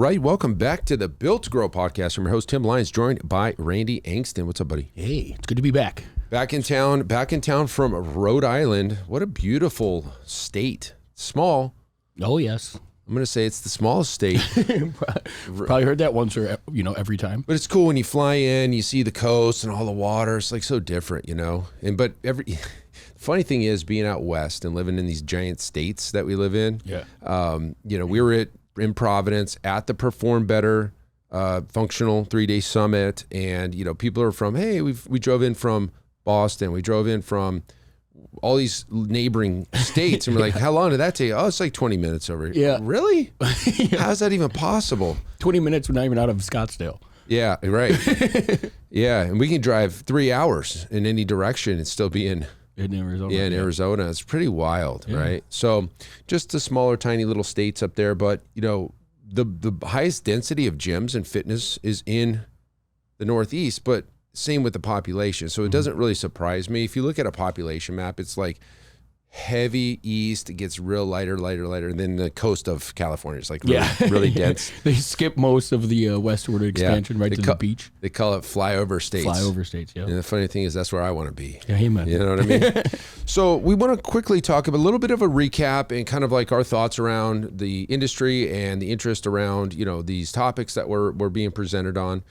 right, welcome back to the Built to Grow podcast. I'm your host, Tim Lyons, joined by Randy Angston. What's up, buddy? Hey, it's good to be back. Back in town from Rhode Island. What a beautiful state. Small. Oh, yes. I'm going to say it's the smallest state. Probably heard that once or, every time. But it's cool when you fly in, you see the coast and all the water. It's like so different, But funny thing is being out west and living in these giant states that we live in. Yeah. We were in Providence at the Perform Better functional 3-day summit, and people are from, hey, we drove in from Boston, we drove in from all these neighboring states, and we're like, how long did that take? Oh, it's like 20 minutes over here. Yeah. Really? Yeah. How's that even possible? 20 minutes, we're not even out of Scottsdale. Yeah, right. Yeah, and we can drive 3 hours in any direction and still be in Arizona. Yeah, in Arizona. It's pretty wild, right? So just the smaller, tiny little states up there. But, the highest density of gyms and fitness is in the Northeast, but same with the population. So it doesn't really surprise me. If you look at a population map, it's like heavy east, it gets real lighter, and then the coast of California is like really dense. They skip most of the westward expansion to the beach. They call it flyover states. Flyover states, yeah. And the funny thing is that's where I want to be. Yeah, man. You know what I mean? So we want to quickly talk about a little bit of a recap and kind of like our thoughts around the industry and the interest around, these topics that we're being presented on.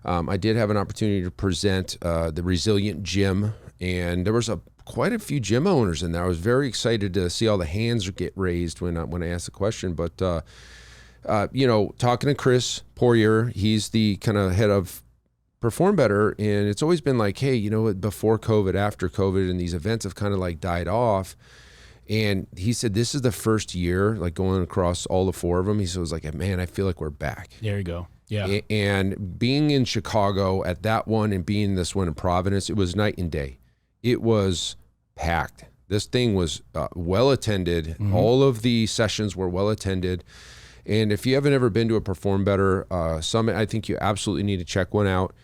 I did have an opportunity to present the Resilient Gym, and there was quite a few gym owners in there. I was very excited to see all the hands get raised when I asked the question. But, talking to Chris Poirier, he's the kind of head of Perform Better, and it's always been like, hey, before COVID, after COVID, and these events have kind of like died off. And he said, this is the first year, like going across all the four of them. He was like, man, I feel like we're back. There you go. Yeah. And being in Chicago at that one and being this one in Providence, it was night and day. It was packed. This thing was well attended. Mm-hmm. All of the sessions were well attended. And if you haven't ever been to a Perform Better summit, I think you absolutely need to check one out.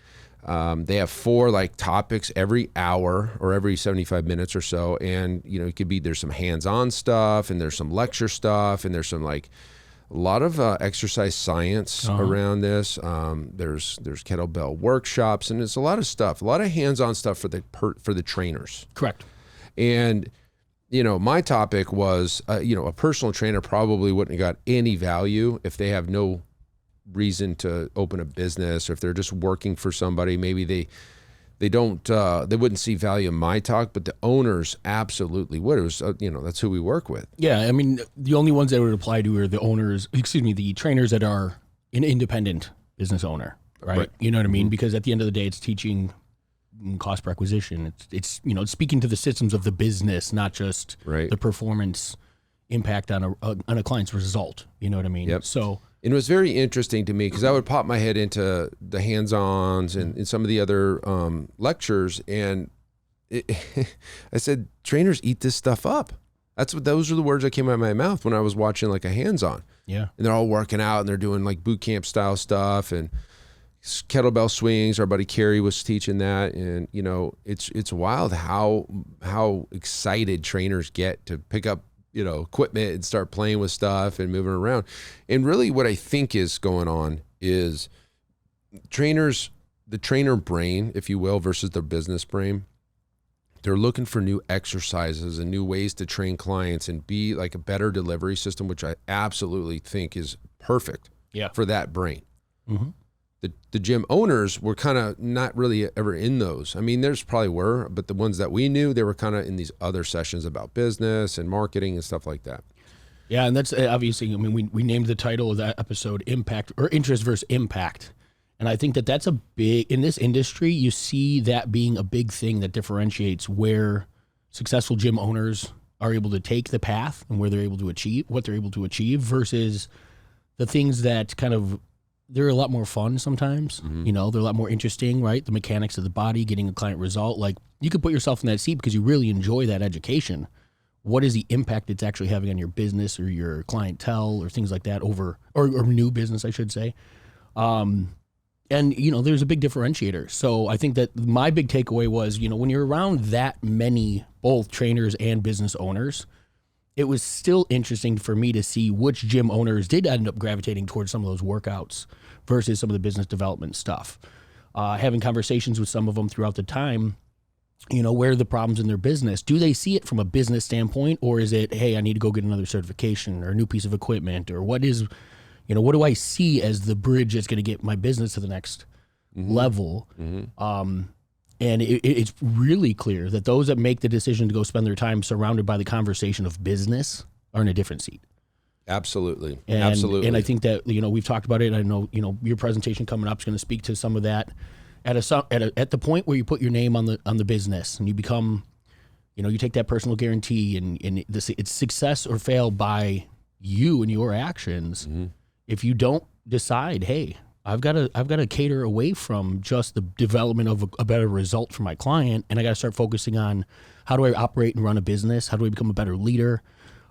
They have 4 topics every hour or every 75 minutes or so. And, it could be, there's some hands-on stuff and there's some lecture stuff and there's some a lot of exercise science around this. There's kettlebell workshops, and it's a lot of stuff, a lot of hands-on stuff for the trainers. Correct. And my topic was, a personal trainer probably wouldn't have got any value if they have no reason to open a business, or if they're just working for somebody. Maybe they wouldn't see value in my talk, but the owners absolutely would. It was, that's who we work with. Yeah, I mean, the only ones that would apply to are the trainers that are an independent business owner, right? You know what I mean? Because at the end of the day, it's teaching cost per acquisition. It's speaking to the systems of the business, not just the performance impact on a client's result. You know what I mean? Yep. So. It was very interesting to me because I would pop my head into the hands-ons and some of the other lectures, and I said, trainers eat this stuff up. Those are the words that came out of my mouth when I was watching a hands-on. Yeah. And they're all working out and they're doing boot camp style stuff and kettlebell swings. Our buddy Kerry was teaching that, and it's wild how excited trainers get to pick up equipment and start playing with stuff and moving around. And really what I think is going on is the trainer brain, if you will, versus the business brain. They're looking for new exercises and new ways to train clients and be a better delivery system, which I absolutely think is perfect for that brain. Mm-hmm. The gym owners were kind of not really ever in those. I mean, there's probably were, but the ones that we knew, they were kind of in these other sessions about business and marketing and stuff like that. Yeah, and that's obviously, I mean, we named the title of that episode Impact, or Interest versus Impact. And I think that's a big, in this industry, you see that being a big thing that differentiates where successful gym owners are able to take the path and where they're able to achieve, what they're able to achieve, versus the things that kind of, they're a lot more fun sometimes. Mm-hmm. They're a lot more interesting, right? The mechanics of the body, getting a client result. You could put yourself in that seat because you really enjoy that education. What is the impact it's actually having on your business or your clientele or things like that or new business, I should say. And, there's a big differentiator. So I think that my big takeaway was, when you're around that many, both trainers and business owners, it was still interesting for me to see which gym owners did end up gravitating towards some of those workouts versus some of the business development stuff. Having conversations with some of them throughout the time, where are the problems in their business? Do they see it from a business standpoint, or is it, hey, I need to go get another certification or a new piece of equipment, or what do I see as the bridge that's going to get my business to the next level? And it's really clear that those that make the decision to go spend their time surrounded by the conversation of business are in a different seat. Absolutely. And I think that, we've talked about it. I know, your presentation coming up is going to speak to some of that at the point where you put your name on the business and you become, you take that personal guarantee and it's success or fail by you and your actions. If you don't decide, hey, I've got to cater away from just the development of a better result for my client, and I got to start focusing on how do I operate and run a business? How do I become a better leader?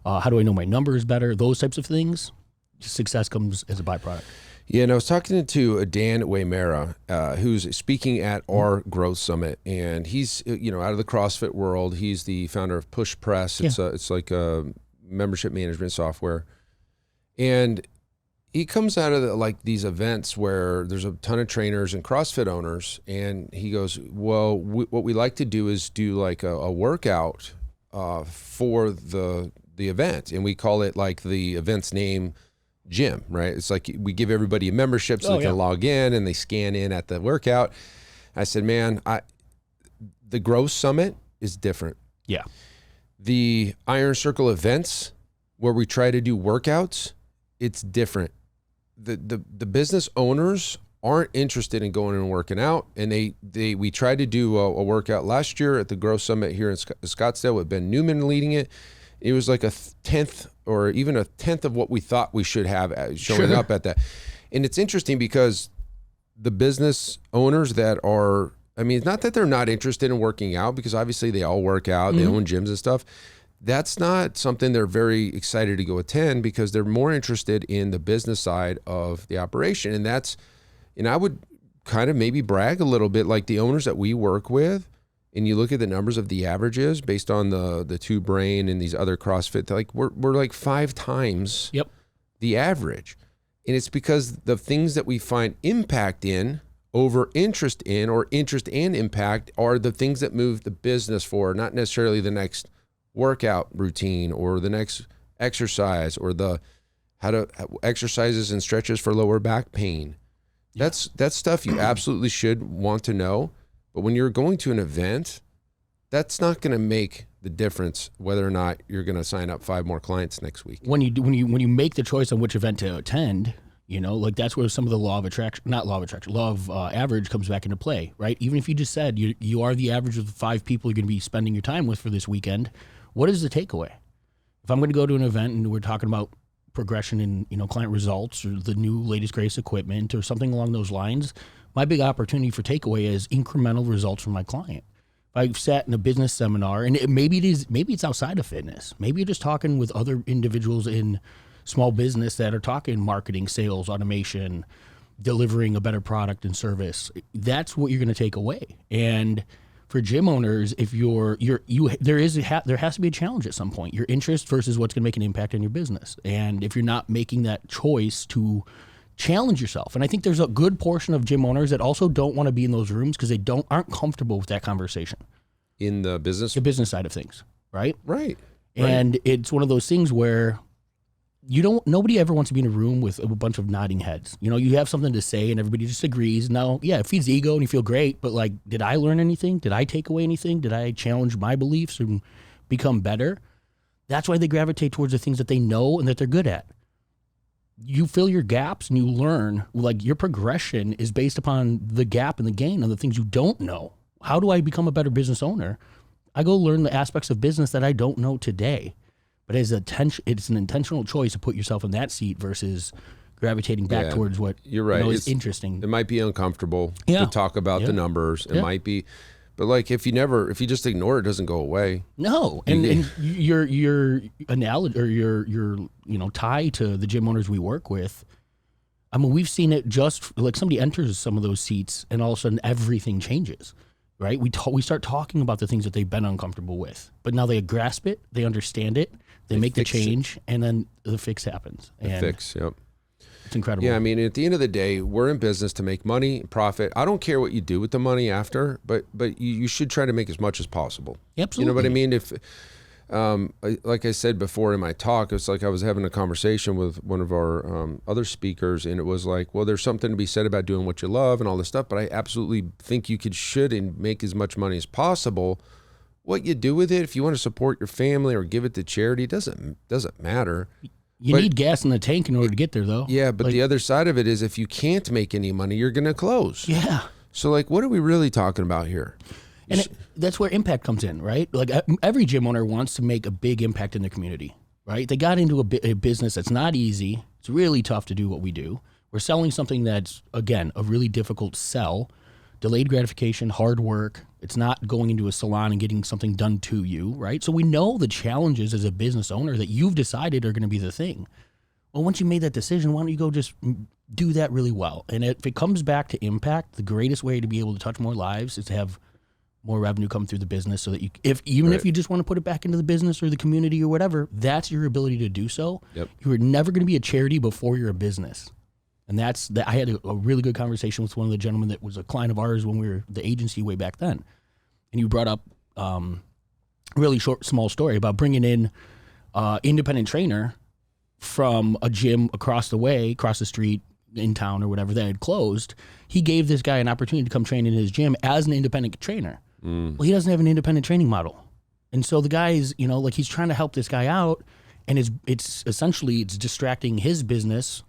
How do I know my numbers better? Those types of things. Success comes as a byproduct. Yeah, and I was talking to Dan Waymera, who's speaking at our Growth Summit, and he's out of the CrossFit world. He's the founder of Push Press. It's like a membership management software, and he comes out of these events where there's a ton of trainers and CrossFit owners, and he goes, well, what we like to do is do like a workout for the event, and we call it like the event's name gym, right? It's like we give everybody a membership so they can log in and they scan in at the workout. I said, man, the Growth Summit is different. Yeah. The Iron Circle events where we try to do workouts, it's different. The business owners aren't interested in going and working out, and we tried to do a workout last year at the Growth Summit here in Scottsdale with Ben Newman leading it. It was like a tenth of what we thought we should have showing up at that. And it's interesting because the business owners that are, it's not that they're not interested in working out, because obviously they all work out, they own gyms and stuff. That's not something they're very excited to go attend, because they're more interested in the business side of the operation. And I would kind of maybe brag a little bit, like the owners that we work with, and you look at the numbers of the averages based on the Two Brain and these other CrossFit, like we're like 5 times the average. And it's because the things that we find impact in over interest in, or interest and impact, are the things that move the business forward, not necessarily the next workout routine or the next exercise or the exercises and stretches for lower back pain. That's stuff you absolutely should want to know. But when you're going to an event, that's not going to make the difference whether or not you're going to sign up 5 more clients next week. When you make the choice on which event to attend, that's where some of the law of average comes back into play, right? Even if you just said you are the average of the 5 people you're going to be spending your time with for this weekend, what is the takeaway? If I'm going to go to an event and we're talking about progression in client results or the new latest greatest equipment or something along those lines, my big opportunity for takeaway is incremental results from my client. If I've sat in a business seminar, and maybe it's outside of fitness, maybe you're just talking with other individuals in small business that are talking marketing, sales, automation, delivering a better product and service. That's what you're going to take away. And for gym owners, if there has to be a challenge at some point. Your interest versus what's going to make an impact on your business. And if you're not making that choice to challenge yourself, and I think there's a good portion of gym owners that also don't want to be in those rooms because they aren't comfortable with that conversation. In the business side of things, right? Right. And it's one of those things where nobody ever wants to be in a room with a bunch of nodding heads. You have something to say and everybody just agrees. Now, yeah, it feeds the ego and you feel great, but like, did I learn anything? Did I take away anything? Did I challenge my beliefs and become better? That's why they gravitate towards the things that they know and that they're good at. You fill your gaps and you learn, like your progression is based upon the gap and the gain on the things you don't know. How do I become a better business owner? I go learn the aspects of business that I don't know today. But it's an intentional choice to put yourself in that seat versus gravitating back towards what you're right. Is interesting. It might be uncomfortable to talk about the numbers. It might be, but like if you just ignore it, it doesn't go away. No, and your analogy or your tie to the gym owners we work with. I mean, we've seen it just like somebody enters some of those seats and all of a sudden everything changes. right? We start talking about the things that they've been uncomfortable with, but now they grasp it, they understand it, they make the change, and then the fix happens. Yep. It's incredible. Yeah, I mean, at the end of the day, we're in business to make money, profit. I don't care what you do with the money after, but you should try to make as much as possible. Absolutely. You know what I mean? If, like I said before in my talk, it's like I was having a conversation with one of our other speakers, and it was like, well, there's something to be said about doing what you love and all this stuff, but I absolutely think you should and make as much money as possible. What you do with it, if you want to support your family or give it to charity, doesn't matter. You need gas in the tank in order to get there, though. Yeah, but the other side of it is if you can't make any money, you're going to close. Yeah. So, like, what are we really talking about here? And that's where impact comes in, right? Like, every gym owner wants to make a big impact in their community, right? They got into a business that's not easy. It's really tough to do what we do. We're selling something that's, again, a really difficult sell. Delayed gratification, hard work. It's not going into a salon and getting something done to you, right? So we know the challenges as a business owner that you've decided are going to be the thing. Well, once you made that decision, why don't you go just do that really well? And if it comes back to impact, the greatest way to be able to touch more lives is to have more revenue come through the business, so that you, if you just want to put it back into the business or the community or whatever, that's your ability to do so. Yep. You are never going to be a charity before you're a business. And I had a really good conversation with one of the gentlemen that was a client of ours when we were the agency way back then. And you brought up a really small story about bringing in independent trainer from a gym across the street in town or whatever that had closed. He gave this guy an opportunity to come train in his gym as an independent trainer. Well, he doesn't have an independent training model. And so the guy's, like he's trying to help this guy out, and it's essentially distracting his business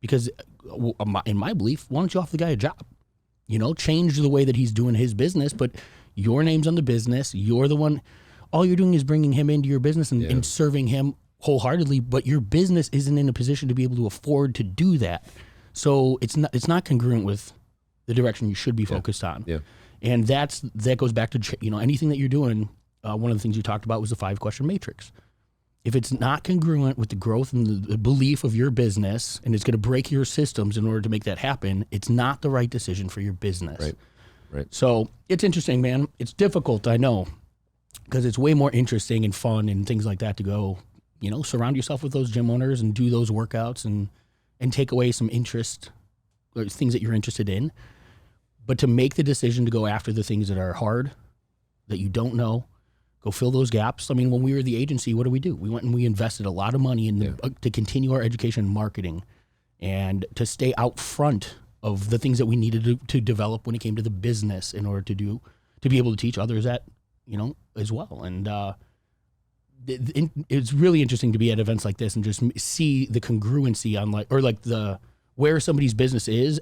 because in my belief, why don't you offer the guy a job? Change the way that he's doing his business, but your name's on the business. You're the one. All you're doing is bringing him into your business and serving him wholeheartedly, but your business isn't in a position to be able to afford to do that. So it's not congruent with the direction you should be focused on. Yeah. And that goes back to, anything that you're doing. One of the things you talked about was the 5-question matrix. If it's not congruent with the growth and the belief of your business, and it's going to break your systems in order to make that happen, it's not the right decision for your business. Right. So it's interesting, man. It's difficult, I know, because it's way more interesting and fun and things like that to go, surround yourself with those gym owners and do those workouts and take away some interest or things that you're interested in. But to make the decision to go after the things that are hard, that you don't know, go fill those gaps. I mean, when we were the agency, what did? We went and we invested a lot of money in to continue our education and marketing and to stay out front of the things that we needed to develop when it came to the business in order to be able to teach others that, as well. And it's really interesting to be at events like this and just see the congruency on where somebody's business is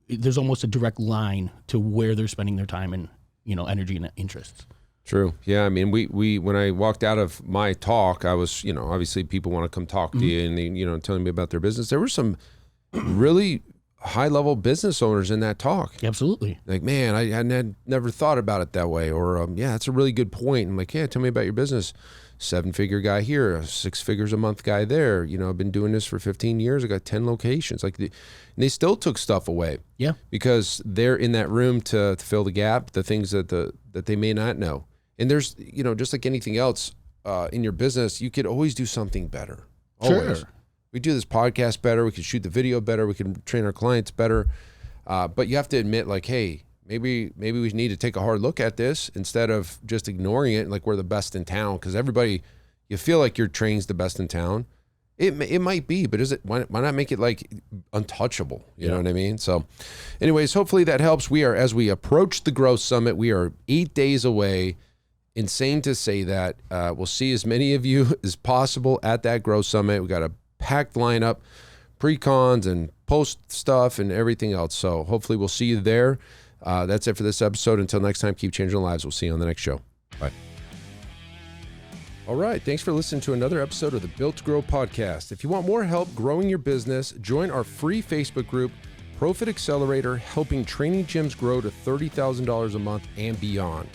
there's almost a direct line to where they're spending their time and, energy and interests. True. Yeah. I mean, we when I walked out of my talk, I was, obviously people want to come talk to you and they, telling me about their business. There were some really high level business owners in that talk. Absolutely. Like, man, I had never thought about it that way. Or, that's a really good point. I'm like, yeah, tell me about your business. 7-figure guy here, 6 figures a month guy there. I've been doing this for 15 years. I got 10 locations. And they still took stuff away. Yeah. Because they're in that room to fill the gap, the things that they may not know. And there's, just like anything else in your business, you could always do something better. Always. Sure. We do this podcast better. We can shoot the video better. We can train our clients better. But you have to admit, like, hey, maybe we need to take a hard look at this instead of just ignoring it like we're the best in town. Because everybody, you feel like your training's the best in town. It might be, but is it? Why not make it like untouchable? You know what I mean? So, anyways, hopefully that helps. As we approach the Growth Summit, we are 8 days away. Insane to say that. We'll see as many of you as possible at that Growth Summit. We got a packed lineup, pre-cons and post stuff and everything else. So hopefully we'll see you there. That's it for this episode. Until next time, keep changing lives. We'll see you on the next show. Bye. All right. Thanks for listening to another episode of the Built to Grow podcast. If you want more help growing your business, join our free Facebook group, Profit Accelerator, helping training gyms grow to $30,000 a month and beyond.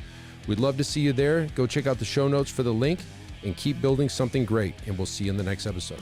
We'd love to see you there. Go check out the show notes for the link and keep building something great. And we'll see you in the next episode.